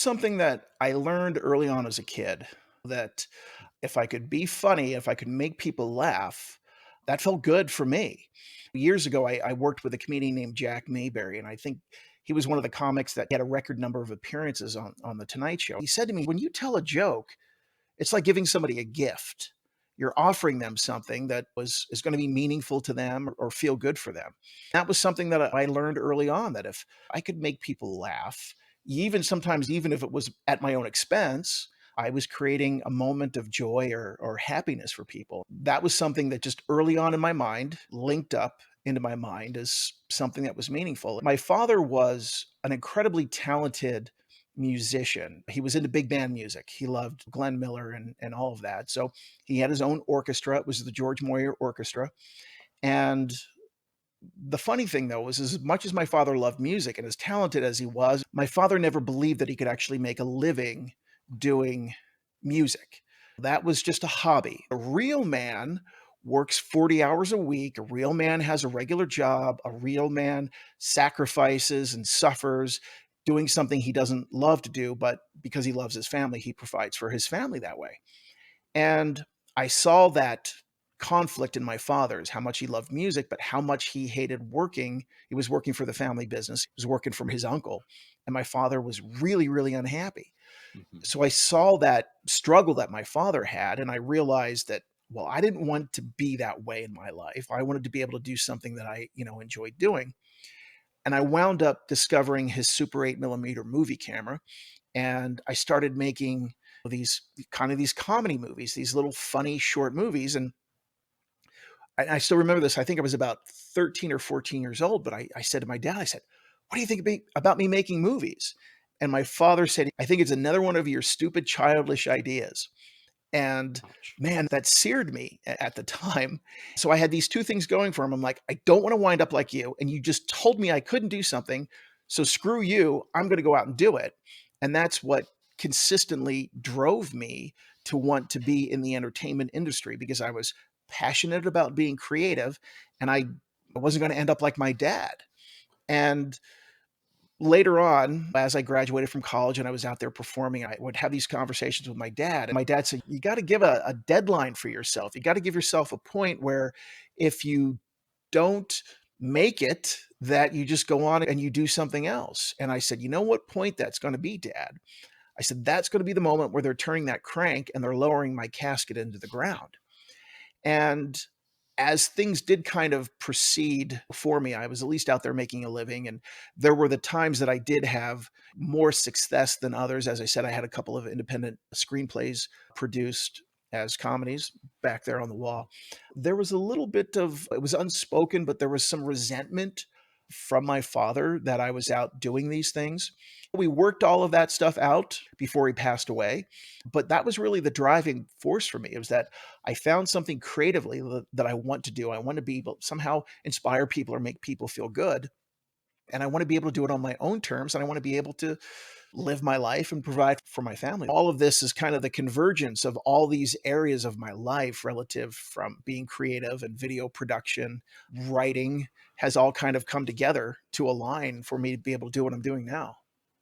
Something that I learned early on as a kid, that if I could be funny, if I could make people laugh, that felt good for me. Years ago, I worked with a comedian named Jack Mayberry, and I think he was one of the comics that had a record number of appearances on The Tonight Show. He said to me, when you tell a joke, it's like giving somebody a gift. You're offering them something that is going to be meaningful to them or feel good for them. That was something that I learned early on, that if I could make people laugh, even sometimes, even if it was at my own expense, I was creating a moment of joy or happiness for people. That was something that just early on in my mind linked up into my mind as something that was meaningful. My father was an incredibly talented musician. He was into big band music. He loved Glenn Miller and all of that. So he had his own orchestra. It was the George Moyer Orchestra. And the funny thing, though, was as much as my father loved music and as talented as he was, my father never believed that he could actually make a living doing music. That was just a hobby. A real man works 40 hours a week. A real man has a regular job. A real man sacrifices and suffers doing something he doesn't love to do, but because he loves his family, he provides for his family that way. And I saw that conflict in my father's, how much he loved music, but how much he hated working. He was working for the family business, he was working for his uncle. And my father was really, really unhappy. Mhm. So I saw that struggle that my father had, and I realized that, well, I didn't want to be that way in my life. I wanted to be able to do something that I, enjoyed doing. And I wound up discovering his Super 8 millimeter movie camera, and I started making these comedy movies, these little funny short movies. And I still remember this. I think I was about 13 or 14 years old, but I said to my dad, I said, "What do you think about me making movies?" And my father said, "I think it's another one of your stupid childish ideas." And Ouch. man, that seared me at the time. So I had these two things going for him. I'm like, I don't want to wind up like you. And you just told me I couldn't do something. So screw you. I'm going to go out and do it. And that's what consistently drove me to want to be in the entertainment industry, because I was passionate about being creative, and I wasn't going to end up like my dad. And later on, as I graduated from college and I was out there performing, I would have these conversations with my dad. And my dad said, "You got to give a deadline for yourself. You got to give yourself a point where if you don't make it, that you just go on and you do something else." And I said, "You know what point that's going to be, Dad?" I said, "That's going to be the moment where they're turning that crank and they're lowering my casket into the ground." And as things did kind of proceed for me, I was at least out there making a living. And there were the times that I did have more success than others. As I said, I had a couple of independent screenplays produced as comedies back there on the wall. There was a little bit of, it was unspoken, but there was some resentment from my father that I was out doing these things. We worked all of that stuff out before he passed away. But that was really the driving force for me. It was that I found something creatively that I want to do. I want to be able to somehow inspire people or make people feel good. And I want to be able to do it on my own terms. And I want to be able to live my life and provide for my family. All of this is kind of the convergence of all these areas of my life, relative from being creative and video production, writing, has all kind of come together to align for me to be able to do what I'm doing now.